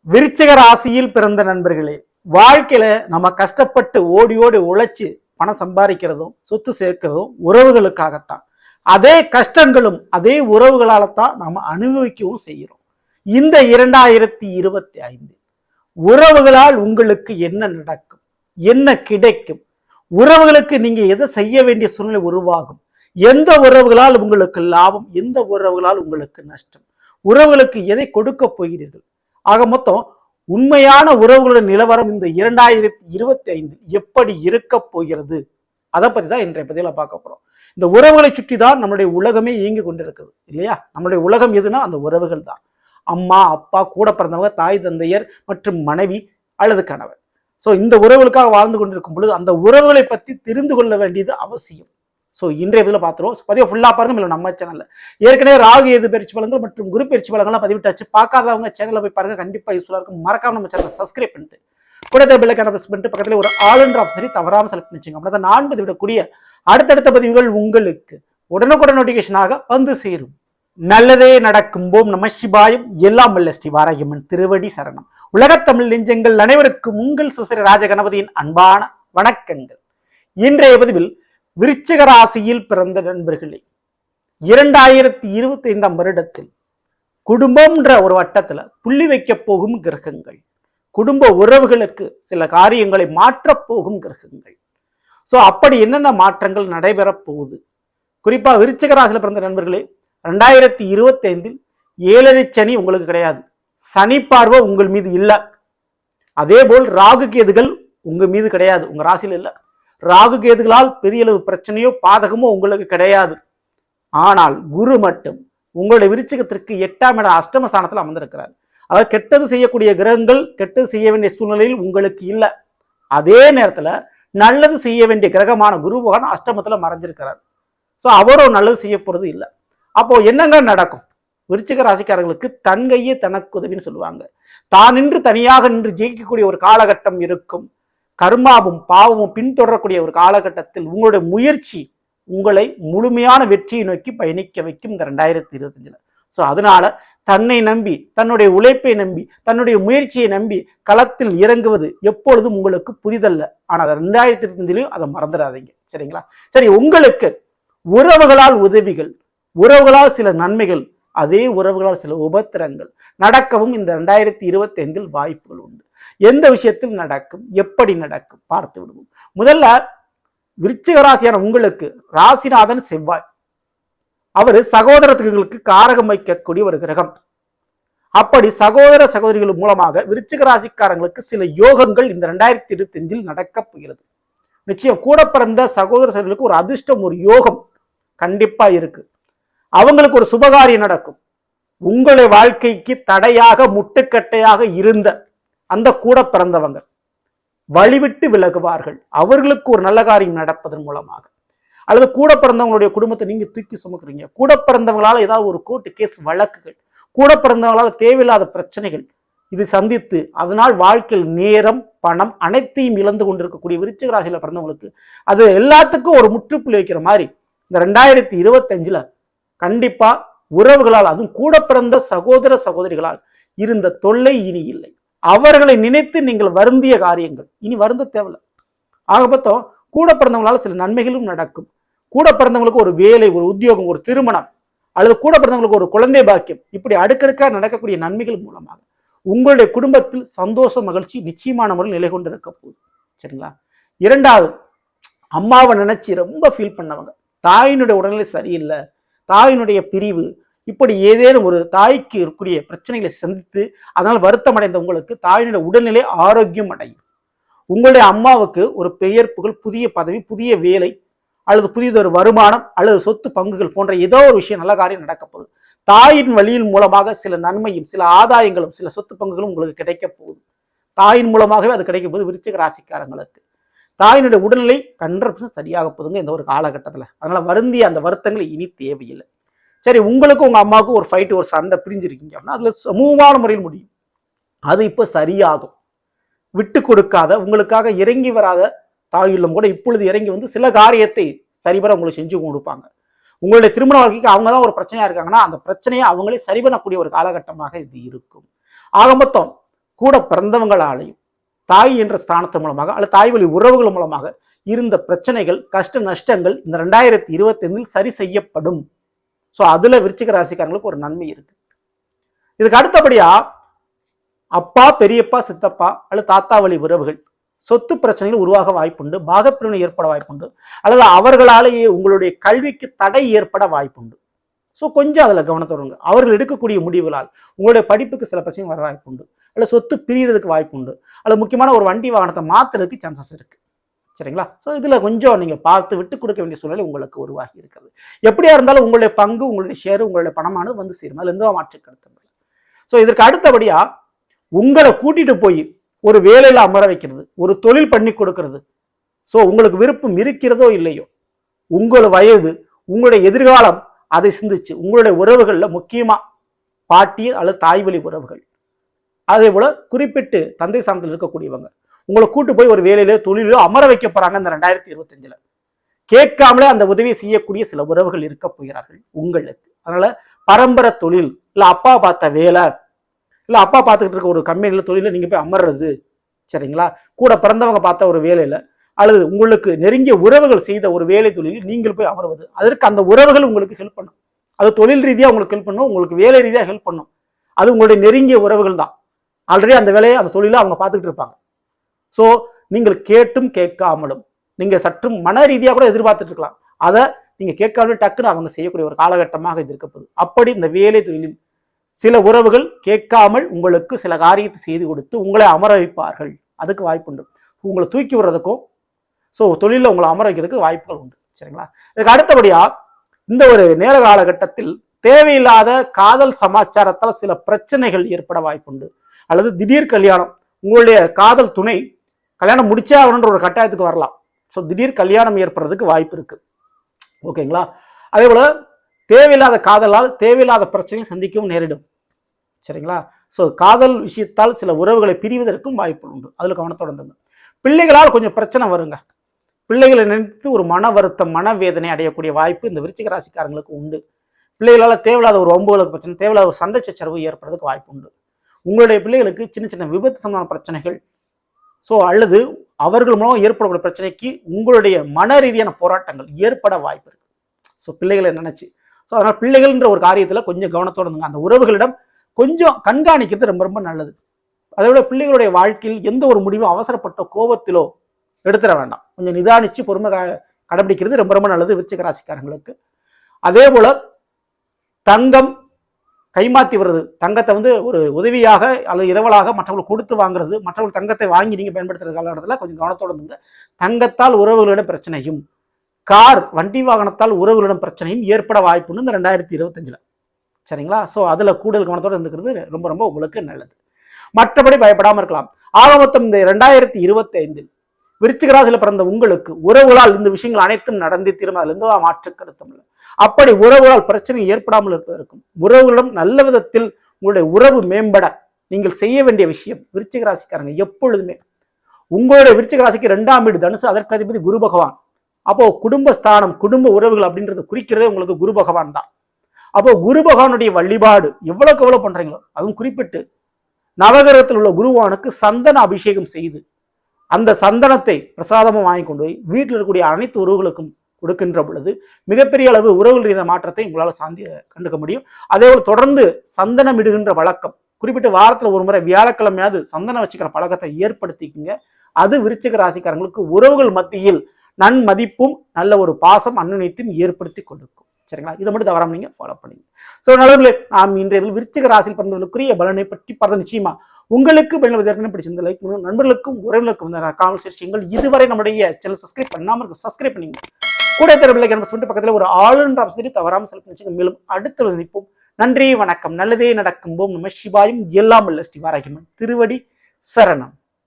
விருச்சிக ராசியில் பிறந்த நண்பர்களே, வாழ்க்கையில நம்ம கஷ்டப்பட்டு ஓடி ஓடி உழைச்சு பணம் சம்பாதிக்கிறதும் சொத்து சேர்க்கிறதும் உறவுகளுக்காகத்தான். அதே கஷ்டங்களும் அதே உறவுகளால தான் நாம அனுபவிக்கவும் செய்கிறோம். இந்த 2025 உறவுகளால் உங்களுக்கு என்ன நடக்கும், என்ன கிடைக்கும், உறவுகளுக்கு நீங்க எதை செய்ய வேண்டிய சூழ்நிலை உருவாகும், எந்த உறவுகளால் உங்களுக்கு லாபம், எந்த உறவுகளால் உங்களுக்கு நஷ்டம், உறவுகளுக்கு எதை கொடுக்க போகிறீர்கள். ஆக மொத்தம் உண்மையான உறவுகளின் நிலவரம் இந்த 2025 எப்படி இருக்க போகிறது, அதை பத்தி தான் இன்றைய பதிவுல பார்க்க போறோம். இந்த உறவுகளை சுற்றி தான் நம்மளுடைய உலகமே இயங்கி கொண்டிருக்கிறது இல்லையா? நம்மளுடைய உலகம் எதுனா அந்த உறவுகள் தான். அம்மா, அப்பா, கூட பிறந்தவங்க, தாய் தந்தையர் மற்றும் மனைவி அல்லது கணவர். ஸோ இந்த உறவுகளுக்காக வாழ்ந்து கொண்டிருக்கும் பொழுது அந்த உறவுகளை பற்றி தெரிந்து கொள்ள வேண்டியது அவசியம். ஸோ இன்றைய பதிவில் பார்த்துருவோம். பதிவை ஃபுல்லாக பாருங்க. இல்லை நம்ம சேனலில் ஏற்கனவே ராகு எது பயிற்சி பலன்கள் மற்றும் குரு பயிற்சி பலன்கள்லாம் பதிவிட்டாச்சு. பார்க்காதவங்க சேனலில் போய் பாருங்க, கண்டிப்பாக யூஸ்ஃபுல்லாக இருக்கும். மறக்காம நம்ம சேனலை சப்ஸ்கிரைப் பண்ணிட்டு கூட பெல்லைக்கான பிரஸ் பண்ணிட்டு பக்கத்தில் ஒரு ஆல் என்ற ஆப்ஷனை தவறாமல் செலக்ட் பண்ணிச்சுங்க. அப்படின்னா நான் பதிவிடக்கூடிய அடுத்தடுத்த பதிவுகள் உங்களுக்கு உடனுக்குடன் நோட்டிஃபிகேஷனாக வந்து சேரும். நல்லதே நடக்கும். ஓம் நம சிவாயம். எல்லாம் வல்ல ஸ்ரீ வாராகியம்மன் திருவடி சரணம். உலகத்தமிழ் நெஞ்சங்கள் அனைவருக்கும் உங்கள் சுசரி ராஜகணபதியின் அன்பான வணக்கங்கள். இன்றைய பதிவில் விருச்சிக ராசியில் பிறந்த நண்பர்களே, 2025 வருடத்தில் குடும்பம்ன்ற ஒரு வட்டத்துல புள்ளி வைக்க போகும் கிரகங்கள், குடும்ப உறவுகளுக்கு சில காரியங்களை மாற்றப் போகும் கிரகங்கள். ஸோ அப்படி என்னென்ன மாற்றங்கள் நடைபெறப் போகுது, குறிப்பா விருச்சிக ராசியில் பிறந்த நண்பர்களே, 2025 ஏழரை சனி உங்களுக்கு கிடையாது. சனி பார்வை உங்கள் மீது இல்லை. அதே போல் ராகு கேதுகள் உங்க மீது கிடையாது, உங்க ராசியில் இல்லை. ராகு கேதுகளால் பெரிய அளவு பிரச்சனையோ பாதகமோ உங்களுக்கு கிடையாது. ஆனால் குரு மட்டும் உங்களுடைய விருச்சிகத்திற்கு 8ஆம் இட அஷ்டமஸ்தானத்தில் அமர்ந்திருக்கிறார். அதாவது கெட்டது செய்யக்கூடிய கிரகங்கள் கெட்டது செய்ய வேண்டிய சூழ்நிலையில் உங்களுக்கு இல்லை. அதே நேரத்தில் நல்லது செய்ய வேண்டிய கிரகமான குரு பகவான் அஷ்டமத்தில் மறைஞ்சிருக்கிறார். ஸோ அவரும் நல்லது செய்ய போறது இல்லை. அப்போ என்னங்க நடக்கும்? விருச்சிக ராசிக்காரர்களுக்கு தன் கையே தனக்கு உதவின்னு சொல்லுவாங்க. தான் நின்று தனியாக நின்று ஜெயிக்கக்கூடிய ஒரு காலகட்டம் இருக்கும். கர்மாவும் பாவமும் பின்தொடரக்கூடிய ஒரு காலகட்டத்தில் உங்களுடைய முயற்சி உங்களை முழுமையான வெற்றியை நோக்கி பயணிக்க வைக்கும் இந்த 2025. ஸோ அதனால தன்னை நம்பி, தன்னுடைய உழைப்பை நம்பி, தன்னுடைய முயற்சியை நம்பி களத்தில் இறங்குவது எப்பொழுதும் உங்களுக்கு புதிதல்ல. ஆனால் 2025 அதை மறந்துடாதீங்க, சரிங்களா? சரி, உங்களுக்கு உறவுகளால் உதவிகள், உறவுகளால் சில நன்மைகள், அதே உறவுகளால் சில உபத்திரங்கள் நடக்கவும் இந்த 2025 வாய்ப்புகள் உண்டு. எந்த விஷயத்தில் நடக்கும், எப்படி நடக்கும் பார்த்து விடுவோம். முதல்ல விருச்சிக ராசியான உங்களுக்கு ராசிநாதன் செவ்வாய், அவர் சகோதரர்களுக்கு காரகம் வைக்கக்கூடிய ஒரு கிரகம். அப்படி சகோதர சகோதரிகள் மூலமாக விருச்சிக ராசிக்காரங்களுக்கு சில யோகங்கள் இந்த 2025 நடக்க போகிறது. நிச்சயம் கூட பிறந்த சகோதர சகோதரிகளுக்கு ஒரு அதிர்ஷ்டம், ஒரு யோகம் கண்டிப்பா இருக்கு. அவங்களுக்கு ஒரு சுபகாரியம் நடக்கும். உங்களுடைய வாழ்க்கைக்கு தடையாக முட்டுக்கட்டையாக இருந்த அந்த கூட பிறந்தவங்க வழிவிட்டு விலகுவார்கள். அவர்களுக்கு ஒரு நல்ல காரியம் நடப்பதன் மூலமாக, அல்லது கூட பிறந்தவங்களுடைய குடும்பத்தை நீங்க தூக்கி சுமக்குறீங்க. கூட பிறந்தவங்களால ஏதாவது ஒரு கோர்ட்டு கேஸ் வழக்குகள், கூட பிறந்தவங்களால தேவையில்லாத பிரச்சனைகள் இது சந்தித்து அதனால் வாழ்க்கையில் நேரம் பணம் அனைத்தையும் இழந்து கொண்டிருக்கக்கூடிய விருச்சிக ராசியில பிறந்தவங்களுக்கு அது எல்லாத்துக்கும் ஒரு முற்றுப்புள்ளி வைக்கிற மாதிரி இந்த 2025 கண்டிப்பா உறவுகளால், அதுவும் கூட பிறந்த சகோதர சகோதரிகளால் இருந்த தொல்லை இனி இல்லை. அவர்களை நினைத்து நீங்கள் வருந்திய காரியங்கள் இனி வருந்த தேவையில்லை. ஆக மொத்தம் கூட பிறந்தவங்களால சில நன்மைகளும் நடக்கும். கூட பிறந்தவங்களுக்கு ஒரு வேலை, ஒரு உத்தியோகம், ஒரு திருமணம், அல்லது கூட பிறந்தவங்களுக்கு ஒரு குழந்தை பாக்கியம், இப்படி அடுக்கடுக்காக நடக்கக்கூடிய நன்மைகள் மூலமாக உங்களுடைய குடும்பத்தில் சந்தோஷ மகிழ்ச்சி நிச்சயமான முறையில் நிலை கொண்டு இருக்க போகுது, சரிங்களா? இரண்டாவது, அம்மாவை நினைச்சு ரொம்ப ஃபீல் பண்ணவங்க, தாயினுடைய உடல்நிலை சரியில்லை, தாயினுடைய பிரிவு, இப்படி ஏதேனும் ஒரு தாய்க்கு இருக்கக்கூடிய பிரச்சனைகளை சந்தித்து அதனால் வருத்தம் அடைந்த உங்களுக்கு தாயினுடைய உடல்நிலை ஆரோக்கியம் அடையும். உங்களுடைய அம்மாவுக்கு ஒரு பெயர் புகழ், புதிய பதவி, புதிய வேலை, அல்லது புதியதொரு வருமானம், அல்லது சொத்து பங்குகள் போன்ற ஏதோ ஒரு விஷயம் நல்ல காரியம் நடக்க போகுது. தாயின் வழியின் மூலமாக சில நன்மையும் சில ஆதாயங்களும் சில சொத்து பங்குகளும் உங்களுக்கு கிடைக்க போகுது. தாயின் மூலமாகவே அது கிடைக்கும் போது விருச்சிக ராசிக்காரங்களுக்கு தாயினுடைய உடல்நிலை 100% சரியாக போதுங்க இந்த ஒரு காலகட்டத்தில். அதனால வருந்திய அந்த வருத்தங்கள் இனி தேவையில்லை. சரி, உங்களுக்கு உங்க அம்மாவுக்கும் ஒரு ஃபைட், ஒரு சண்டை பிரிஞ்சிருக்கீங்க அப்படின்னா அதுல சமூகமான முறையில் முடியும். அது இப்போ சரியாகும். விட்டு கொடுக்காத, உங்களுக்காக இறங்கி வராத தாயுள்ளம் கூட இப்பொழுது இறங்கி வந்து சில காரியத்தை சரிபர உங்களுக்கு செஞ்சு கொடுப்பாங்க. உங்களுடைய திருமண வாழ்க்கைக்கு அவங்க தான் ஒரு பிரச்சனையா இருக்காங்கன்னா அந்த பிரச்சனையை அவங்களே சரி பண்ணக்கூடிய ஒரு காலகட்டமாக இது இருக்கும். ஆக மொத்தம் கூட பிறந்தவங்களாலையும் தாய் என்ற ஸ்தானத்தின் மூலமாக அல்லது தாய் வழி உறவுகள் மூலமாக இருந்த பிரச்சனைகள் கஷ்ட நஷ்டங்கள் இந்த 2025 சரி செய்யப்படும். ஸோ அதுல விருச்சிக ராசிக்காரங்களுக்கு ஒரு நன்மை இருக்கு. இதுக்கு அடுத்தபடியா அப்பா, பெரியப்பா, சித்தப்பா அல்லது தாத்தா வழி உறவுகள் சொத்து பிரச்சனைகள் உருவாக வாய்ப்புண்டு, பாகப்பிரிவினை ஏற்பட வாய்ப்புண்டு, அல்லது அவர்களாலேயே உங்களுடைய கல்விக்கு தடை ஏற்பட வாய்ப்புண்டு. ஸோ கொஞ்சம் அதில் கவனத்தோடுங்க. அவர்கள் எடுக்கக்கூடிய முடிவுகளால் உங்களுடைய படிப்புக்கு சில பிரச்சனை வர வாய்ப்புண்டு, அல்லது சொத்து பிரியறதுக்கு வாய்ப்புண்டு, அல்லது முக்கியமான ஒரு வண்டி வாகனத்தை மாற்றுறதுக்கு சான்சஸ் இருக்கு. சரிங்களா? ஸோ இதில் கொஞ்சம் நீங்கள் பார்த்து விட்டு கொடுக்க வேண்டிய சூழ்நிலை உங்களுக்கு உருவாகி இருக்கிறது. எப்படியா இருந்தாலும் உங்களுடைய பங்கு, உங்களுடைய ஷேரு, உங்களுடைய பணமானது வந்து சேரும். அதில் எந்த மாற்று கருத்து இல்லை. ஸோ இதற்கு அடுத்தபடியா உங்களை கூட்டிட்டு போய் ஒரு வேலையில் அமர வைக்கிறது, ஒரு தொழில் பண்ணி கொடுக்கறது. ஸோ உங்களுக்கு விருப்பம் இருக்கிறதோ இல்லையோ, உங்கள் வயது, உங்களுடைய எதிர்காலம் அதை சிந்திச்சு உங்களுடைய உறவுகளில் முக்கியமா பாட்டி அல்லது தாய் வழி உறவுகள், அதே போல குறிப்பிட்டு தந்தை சார்ந்தில் இருக்கக்கூடியவங்க உங்களை கூட்டு போய் ஒரு வேலையிலோ தொழிலோ அமர வைக்க போறாங்க. இந்த 2025 கேட்காமலே அந்த உதவியை செய்யக்கூடிய சில உறவுகள் இருக்க போகிறார்கள் உங்களுக்கு. அதனால பரம்பரை தொழில், இல்லை அப்பா பார்த்த வேலை, இல்லை அப்பா பார்த்துக்கிட்டு இருக்க ஒரு கம்பெனியில் தொழில நீங்க போய் அமர்றது, சரிங்களா? கூட பிறந்தவங்க பார்த்த ஒரு வேலையில அல்லது உங்களுக்கு நெருங்கிய உறவுகள் செய்த ஒரு வேலை தொழிலில் நீங்கள் போய் அமர்வது, அதற்கு அந்த உறவுகள் உங்களுக்கு ஹெல்ப் பண்ணும். அது தொழில் ரீதியாக உங்களுக்கு ஹெல்ப் பண்ணும், உங்களுக்கு வேலை ரீதியாக ஹெல்ப் பண்ணும். அது உங்களுடைய நெருங்கிய உறவுகள் தான். ஆல்ரெடி அந்த வேலையை அந்த தொழிலை அவங்க பார்த்துக்கிட்டு இருப்பாங்க. ஸோ நீங்கள் கேட்டும் கேட்காமலும் நீங்க சற்றும் மன ரீதியாக கூட எதிர்பார்த்துட்டு இருக்கலாம். அதை நீங்க கேட்காமலே டக்குன்னு அவங்க செய்யக்கூடிய ஒரு காலகட்டமாக இது இருக்கப்போகுது. அப்படி இந்த வேலை தொழிலில் சில உறவுகள் கேட்காமல் உங்களுக்கு சில காரியத்தை செய்து கொடுத்து உங்களை அமர வைப்பார்கள். அதுக்கு வாய்ப்புண்டு. உங்களை தூக்கி விடுறதுக்கும் ஸோ தொழிலில் உங்களை அமர வைக்கிறதுக்கு வாய்ப்புகள் உண்டு. சரிங்களா? இதுக்கு அடுத்தபடியா இந்த ஒரு நேர காலகட்டத்தில் தேவையில்லாத காதல் சமாச்சாரத்தால் சில பிரச்சனைகள் ஏற்பட வாய்ப்புண்டு, அல்லது திடீர் கல்யாணம், உங்களுடைய காதல் துணை கல்யாணம் முடிச்சே ஆகணுன்ற ஒரு கட்டாயத்துக்கு வரலாம். ஸோ திடீர் கல்யாணம் ஏற்படுறதுக்கு வாய்ப்பு இருக்கு. ஓகேங்களா? அதே போல தேவையில்லாத காதலால் தேவையில்லாத பிரச்சனைகள் சந்திக்கவும் நேரிடும். சரிங்களா? ஸோ காதல் விஷயத்தால் சில உறவுகளை பிரிவதற்கும் வாய்ப்பு உண்டு. அதில் கவனத்தோடு இருந்துங்க. பிள்ளைகளால் கொஞ்சம் பிரச்சனை வருங்க. பிள்ளைகளை நினைத்து ஒரு மன வருத்தம், மனவேதனை அடையக்கூடிய வாய்ப்பு இந்த விருச்சிக ராசிக்காரங்களுக்கு உண்டு. பிள்ளைகளால் தேவையில்லாத ஒரு வம்புகளுக்கு பிரச்சனை, தேவையில்லாத ஒரு சண்டை சச்சரவு ஏற்படுறதுக்கு வாய்ப்பு உண்டு. உங்களுடைய பிள்ளைகளுக்கு சின்ன சின்ன விபத்து சம்பந்தமான பிரச்சனைகள், ஸோ அல்லது அவர்கள் மூலம் ஏற்படக்கூடிய பிரச்சனைக்கு உங்களுடைய மன ரீதியான போராட்டங்கள் ஏற்பட வாய்ப்பு இருக்கு. ஸோ பிள்ளைகளை நினைச்சு, ஸோ அதனால் பிள்ளைகள்ன்ற ஒரு காரியத்தில் கொஞ்சம் கவனத்தோடு இருந்துங்க. அந்த உறவுகளிடம் கொஞ்சம் கண்காணிக்கிறது ரொம்ப ரொம்ப நல்லது. அதே போல பிள்ளைகளுடைய வாழ்க்கையில் எந்த ஒரு முடிவும் அவசரப்பட்ட கோபத்திலோ எடுத்துட வேண்டாம். கொஞ்சம் நிதானிச்சு பொறுமை கடைபிடிக்கிறது ரொம்ப ரொம்ப நல்லது விருச்சிக ராசிக்காரங்களுக்கு. அதே போல தங்கம் கைமாற்றி வருது, தங்கத்தை வந்து ஒரு உதவியாக அல்லது இரவலாக மற்றவங்களுக்கு கொடுத்து வாங்குறது, மற்றவர்கள் தங்கத்தை வாங்கி நீங்க பயன்படுத்துகிற காலகட்டத்தில் கொஞ்சம் கவனத்தோடு இருந்துங்க. தங்கத்தால் உறவுகளிடம் பிரச்சனையும், கார் வண்டி வாகனத்தால் உறவுகளிடம் பிரச்சனையும் ஏற்பட வாய்ப்புன்னு இந்த 2025. சரிங்களா? ஸோ அதில் கூடுதல் கவனத்தோடு இருந்துக்கிறது ரொம்ப ரொம்ப உங்களுக்கு நல்லது. மற்றபடி பயப்படாமல் இருக்கலாம். ஆக மொத்தம் இந்த 2025 விருச்சிக ராசியில் பிறந்த உங்களுக்கு உறவுகளால் இந்த விஷயங்கள் அனைத்தும் நடந்தே தீரும். அதில் எந்த மாற்று கருத்தும் இல்லை. அப்படி உறவுகளால் பிரச்சனை ஏற்படாமல் இருப்பதற்கும் உறவுகளிடம் நல்ல விதத்தில் உங்களுடைய உறவு மேம்பட நீங்கள் செய்ய வேண்டிய விஷயம், விருச்சிக ராசிக்காரங்க எப்பொழுதுமே உங்களுடைய விருச்சிக ராசிக்கு 2ஆம் வீடு தனுசு, அதற்கு அதிபதி குரு பகவான். அப்போ குடும்பஸ்தானம், குடும்ப உறவுகள் அப்படின்றது குறிக்கிறதே உங்களுக்கு குரு பகவான் தான். அப்போ குரு பகவானுடைய வழிபாடு எவ்வளவுக்கு எவ்வளவு பண்றீங்களோ, அதுவும் குறிப்பிட்டு நவகிரகத்தில் உள்ள குருவானுக்கு சந்தன அபிஷேகம் செய்து அந்த சந்தனத்தை பிரசாதமும் வாங்கி கொண்டு போய் வீட்டில் இருக்கக்கூடிய அனைத்து உறவுகளுக்கும் கொடுக்கின்ற பொழுது மிகப்பெரிய அளவு உறவுகள் ரீதியான மாற்றத்தை உங்களால் சாந்தி கண்டுக்க முடியும். அதே போல தொடர்ந்து சந்தனம் இடுகின்ற வழக்கம், குறிப்பிட்ட வாரத்தில் ஒரு முறை வியாழக்கிழமையாவது சந்தனம் வச்சுக்கிற பழக்கத்தை ஏற்படுத்திக்குங்க. அது விருச்சிக ராசிக்காரங்களுக்கு உறவுகள் மத்தியில் நன்மதிப்பும் நல்ல ஒரு பாசம் அன்னுணைத்தையும் ஏற்படுத்தி கொடுக்கும். சரிங்களா? இதை மட்டும் தவறாம நீங்க ஃபாலோ பண்ணுங்க. ஸோ நல்லவர்களே, நாம் இன்றைய விருச்சிக ராசியில் பிறந்தவர்களுக்குரிய பலனை பற்றி பார்த்தா நிச்சயமா உங்களுக்கு பிடிச்சிருந்த லைக் பண்ணுங்க. நண்பர்களுக்கும் உறவுகளுக்கும் கான்வர்சேஷன்கள் இதுவரை நம்முடைய சேனல் சப்ஸ்கிரைப் பண்ணாமல் இருக்கும், சப்ஸ்கிரைப் பண்ணிங்க. கூட சொல்லிட்டு பக்கத்தில் ஒரு ஆளுன்ற அவசரத்தை தவறாமல் செலக்ட் பண்ணிச்சுங்க. மேலும் அடுத்த சந்திப்போம். நன்றி, வணக்கம். நல்லதே நடக்கும். ஓம் நம சிவாயும். எல்லாம் உள்ள ஸ்ரீ வாராகியம்மன் திருவடி சரணம்.